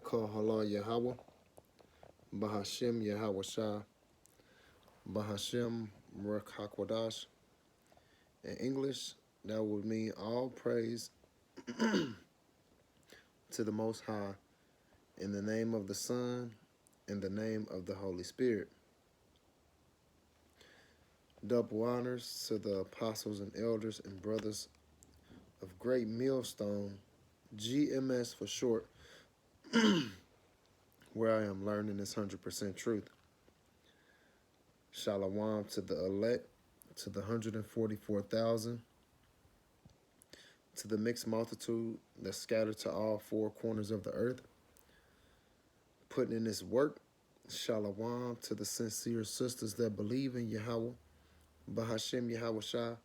Kahala Yahweh, Bahashem Yahweh Shah, Bahashem Rakakwadash. In English, that would mean all praise to the Most High in the name of the Son, in the name of the Holy Spirit. Double honors to the apostles and elders and brothers of Great Millstone, GMS for short, where I am learning this 100% truth. Shalom to the elect, to the 144,000, to the mixed multitude that's scattered to all four corners of the earth, putting in this work. Shalom to the sincere sisters that believe in Yahweh, Bahashem Yahweh Shah,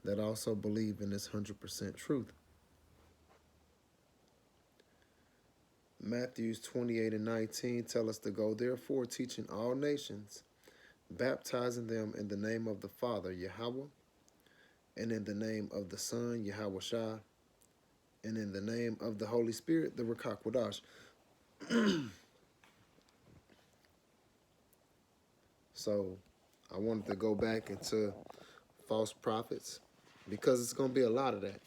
that also believe in this 100% truth. Matthews 28:19 tell us to go, therefore, teaching all nations, baptizing them in the name of the Father, Yahweh, and in the name of the Son, Yahweh Shah, and in the name of the Holy Spirit, the Rakakwadash. So I wanted to go back into false prophets because it's going to be a lot of that.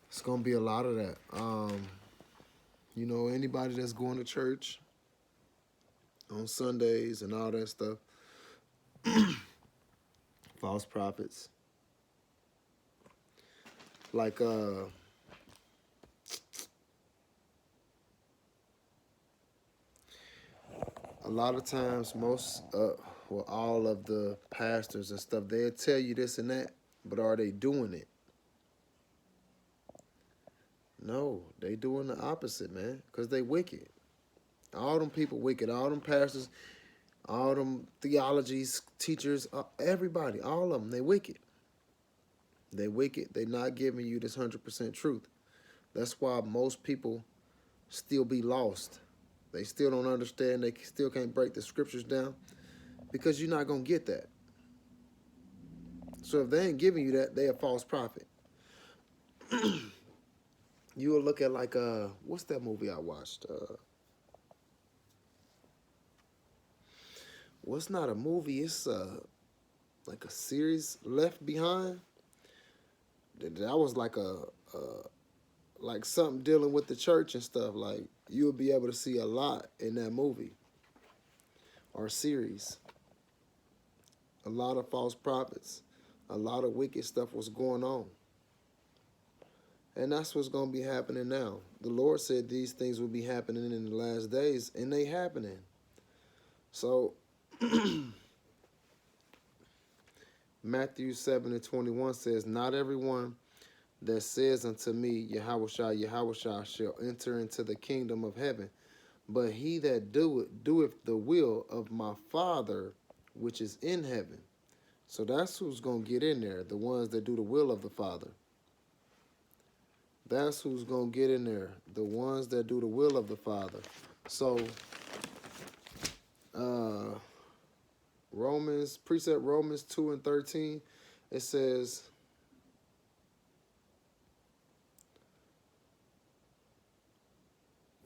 It's going to be a lot of that. Anybody that's going to church on Sundays and all that stuff, false prophets. Like, a lot of times, all of the pastors and stuff, they'll tell you this and that, but are they doing it? No, they doing the opposite, man, because they wicked. All them people wicked. All them pastors, all them theologies, teachers, everybody, all of them, they wicked. They wicked. They not giving you this 100% truth. That's why most people still be lost. They still don't understand. They still can't break the scriptures down because you're not going to get that. So if they ain't giving you that, they a false prophet. You will look at like, what's that movie I watched? What's not a movie? It's like a series, Left Behind. That was like like something dealing with the church and stuff. Like you'll be able to see a lot in that movie or series. A lot of false prophets, a lot of wicked stuff was going on. And that's what's going to be happening now. The Lord said these things will be happening in the last days, and they happening. So, Matthew 7:21 says, not everyone that says unto me, Yahushua, Yahushua, shall enter into the kingdom of heaven, but he that doeth the will of my Father which is in heaven. So that's who's going to get in there, the ones that do the will of the Father. That's who's going to get in there, the ones that do the will of the Father. So, precept Romans 2:13, it says,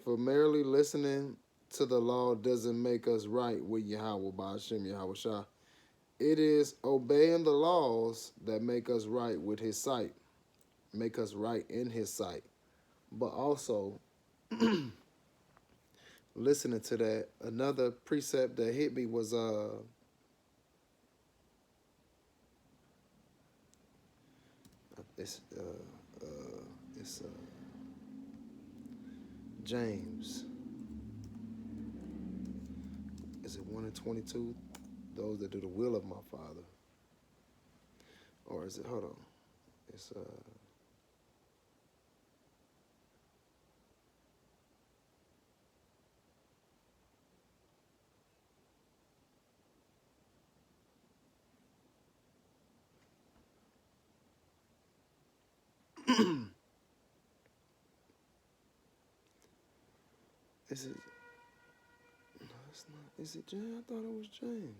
for merely listening to the law doesn't make us right with Yahweh, Ba'ashem Yahweh Shah. It is obeying the laws that make us right with his sight, make us right in his sight. But also, listening to that, another precept that hit me was it's James. Is it 1:22? Those that do the will of my Father. Or is it, hold on. It's is it, no, it's not. Is it James? I thought it was James.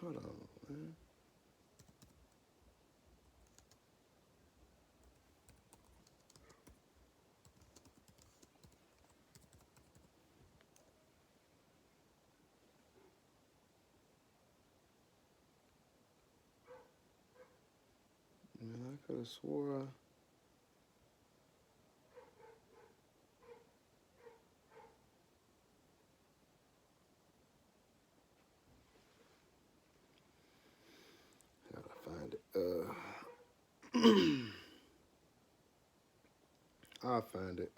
Hold on, man. Man, I could have swore. Gotta find it. I'll find it.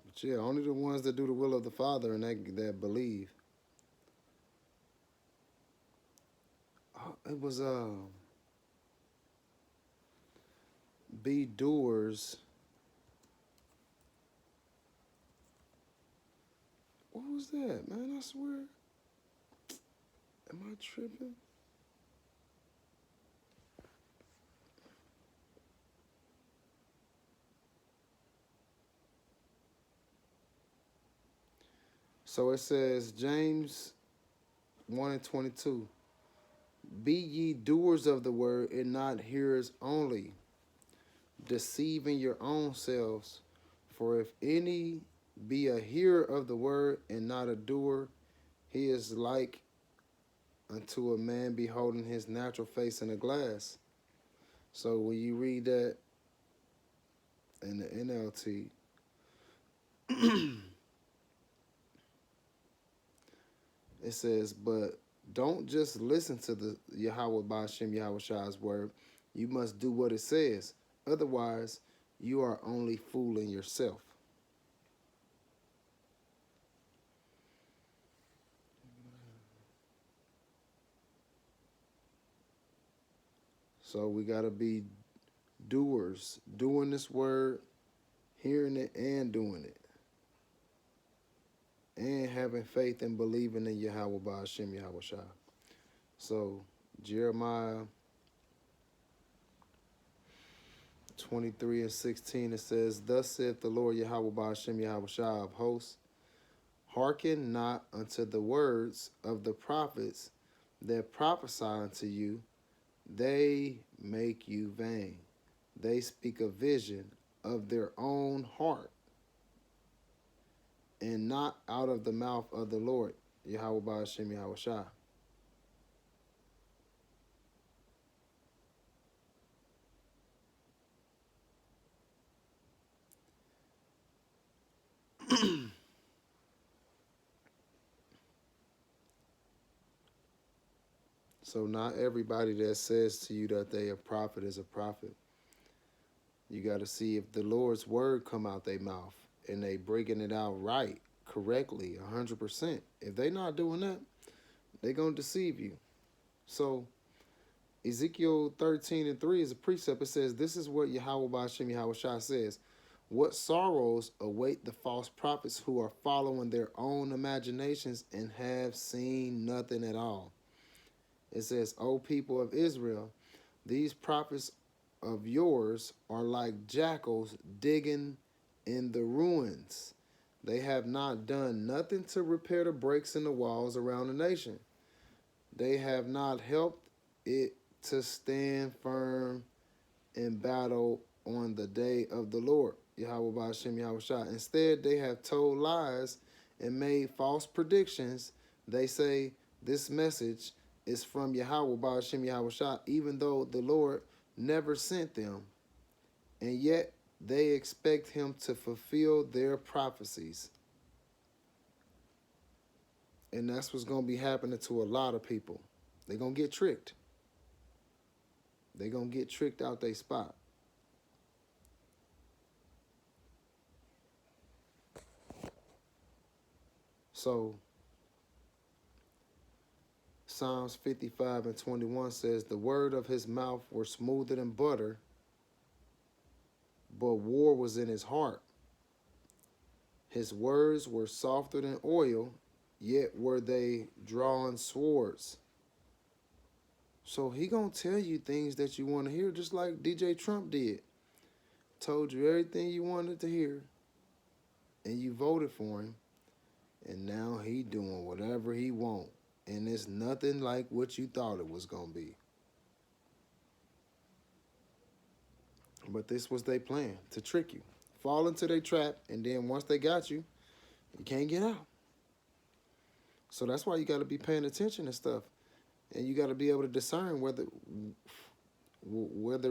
But yeah, only the ones that do the will of the Father and that believe. It was be doers. What was that, man? I swear. Am I tripping? So it says James 1 and 22. Be ye doers of the word and not hearers only, deceiving your own selves. For if any be a hearer of the word and not a doer, he is like unto a man beholding his natural face in a glass. So when you read that in the NLT, it says, but don't just listen to the Yahweh Ba'ashem Yahweh Shai's word. You must do what it says. Otherwise, you are only fooling yourself. So we got to be doers, doing this word, hearing it and doing it. And having faith and believing in Yahweh Ba'ashem Yahweh Shai. So Jeremiah 23 and 16, it says, thus saith the Lord Yahweh Ba'ashem Yahweh Shai of hosts, hearken not unto the words of the prophets that prophesy unto you. They make you vain. They speak a vision of their own heart and not out of the mouth of the Lord, Yahweh Ba'ashem Yahweh Shai. So not everybody that says to you that they a prophet is a prophet. You got to see if the Lord's word come out their mouth and they bringing it out right, correctly, 100%. If they not doing that, they going to deceive you. So Ezekiel 13 and 3 is a precept. It says, this is what Yahweh Ba'ashem Yahweh Shai says. What sorrows await the false prophets who are following their own imaginations and have seen nothing at all. It says, O people of Israel, these prophets of yours are like jackals digging in the ruins. They have not done nothing to repair the breaks in the walls around the nation. They have not helped it to stand firm in battle on the day of the Lord, Yahweh Ba'ashem Yahweh Shai. Instead, they have told lies and made false predictions. They say this message is from Yahweh Ba'ashem Yahweh Shai, even though the Lord never sent them. And yet they expect him to fulfill their prophecies. And that's what's going to be happening to a lot of people. They're going to get tricked. They're going to get tricked out their spot. So Psalms 55 and 21 says, the word of his mouth were smoother than butter, but war was in his heart. His words were softer than oil, yet were they drawn swords. So he gonna tell you things that you want to hear, just like DJ Trump did. Told you everything you wanted to hear, and you voted for him. and now he doing whatever he want, and it's nothing like what you thought it was gonna be. But this was their plan, to trick you, fall into their trap, and then once they got you, you can't get out. So that's why you got to be paying attention to stuff, and you got to be able to discern whether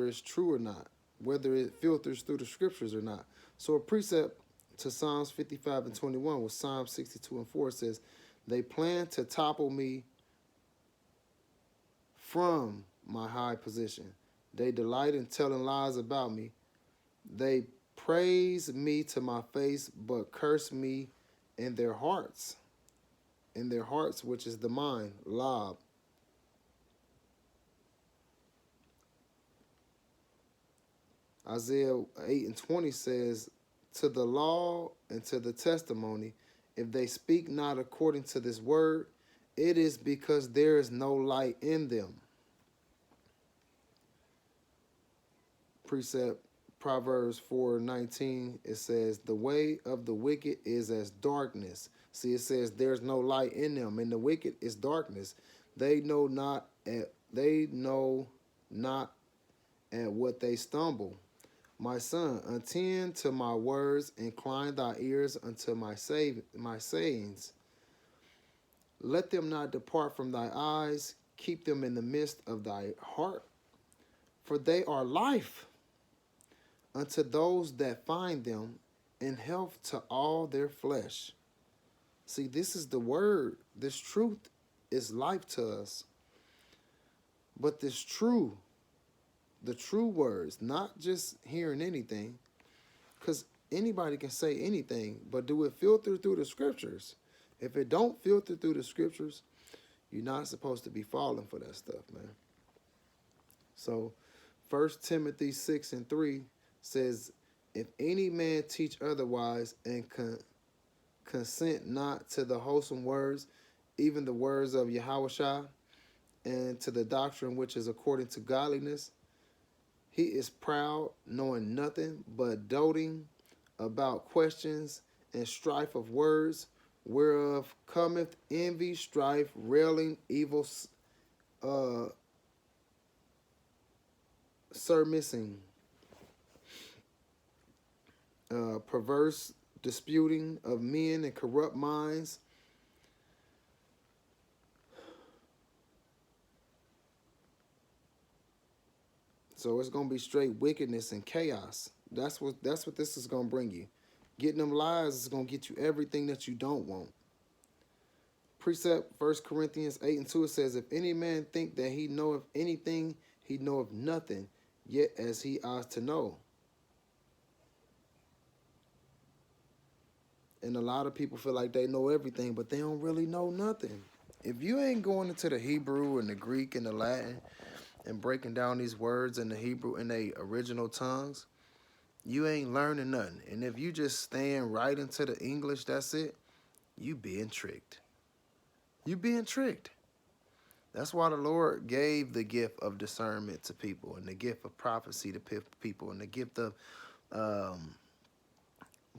it's true or not, whether it filters through the scriptures or not. So a precept to Psalms 55 and 21 with Psalm 62 and 4 says, they plan to topple me from my high position. They delight in telling lies about me. They praise me to my face, but curse me in their hearts. In their hearts, which is the mind, lob. Isaiah 8 and 20 says, to the law and to the testimony, if they speak not according to this word, it is because there is no light in them. Precept Proverbs 4:19, it says, the way of the wicked is as darkness. See, it says there's no light in them, and the wicked is darkness. They know not at what they stumble. My son, attend to my words, incline thy ears unto my sayings. Let them not depart from thy eyes, keep them in the midst of thy heart, for they are life unto those that find them, and health to all their flesh. See, this is the word. This truth is life to us. But the true words, not just hearing anything, because anybody can say anything, but do it filter through the scriptures? If it don't filter through the scriptures, you're not supposed to be falling for that stuff, man. So 1 Timothy 6 and 3 says, if any man teach otherwise and consent not to the wholesome words, even the words of Yahushua, and to the doctrine which is according to godliness, he is proud, knowing nothing, but doting about questions and strife of words, whereof cometh envy, strife, railing, evil, surmising, perverse disputing of men and corrupt minds. So it's gonna be straight wickedness and chaos. That's what this is gonna bring you. Getting them lies is gonna get you everything that you don't want. Precept 1 Corinthians 8 and 2, it says, if any man think that he knoweth anything, he knoweth nothing, yet as he ought to know. And a lot of people feel like they know everything, but they don't really know nothing. If you ain't going into the Hebrew and the Greek and the Latin and breaking down these words in the Hebrew in their original tongues, you ain't learning nothing. And if you just stand right into the English, that's it, you being tricked. You being tricked. That's why the Lord gave the gift of discernment to people, and the gift of prophecy to people, and the gift of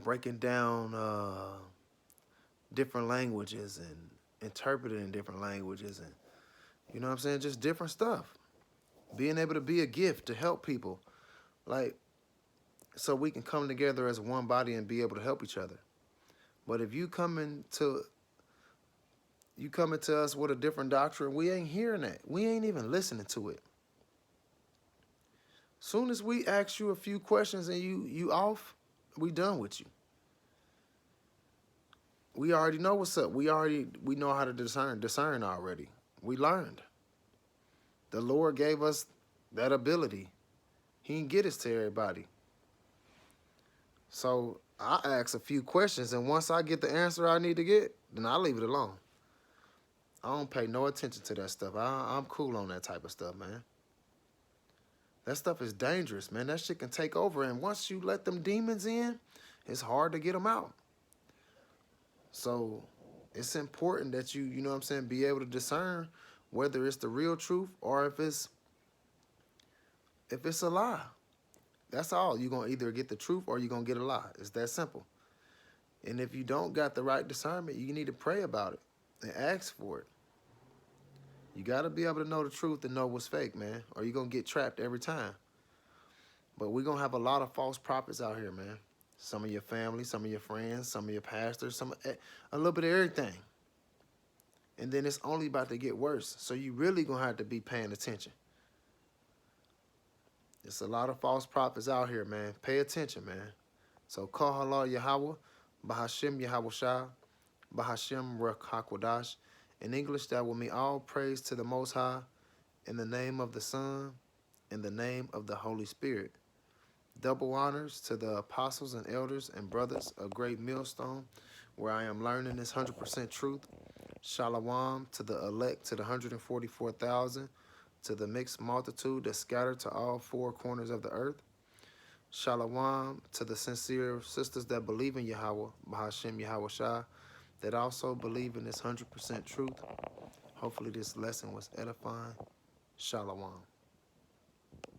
breaking down different languages and interpreting in different languages, and you know what I'm saying, just different stuff. Being able to be a gift to help people, like, so we can come together as one body and be able to help each other. But if you coming to us with a different doctrine, we ain't hearing that. We ain't even listening to it. Soon as we ask you a few questions and you off, we done with you. We already know what's up. We know how to discern already. We learned. The Lord gave us that ability. He didn't get it to everybody. So I ask a few questions, and once I get the answer I need to get, then I leave it alone. I don't pay no attention to that stuff. I'm cool on that type of stuff, man. That stuff is dangerous, man. That shit can take over, and once you let them demons in, it's hard to get them out. So it's important that you know what I'm saying, be able to discern whether it's the real truth or if it's a lie. That's all. You're going to either get the truth or you're going to get a lie. It's that simple. And if you don't got the right discernment, you need to pray about it and ask for it. You got to be able to know the truth and know what's fake, man, or you're going to get trapped every time. But we're going to have a lot of false prophets out here, man. Some of your family, some of your friends, some of your pastors, a little bit of everything. And then it's only about to get worse. So you really going to have to be paying attention. There's a lot of false prophets out here, man. Pay attention, man. So call halal Yahweh, Bahashim Yahweh Shah, Bahashim Ruach HaKodash. In English, that will mean all praise to the Most High, in the name of the Son, in the name of the Holy Spirit. Double honors to the apostles and elders and brothers of Great Millstone, where I am learning this 100% truth. Shalom to the elect, to the 144,000, to the mixed multitude that scattered to all four corners of the earth. Shalom to the sincere sisters that believe in Yahweh, Bahashim Yahweh Shah, that also believe in this 100% truth. Hopefully this lesson was edifying. Shalom.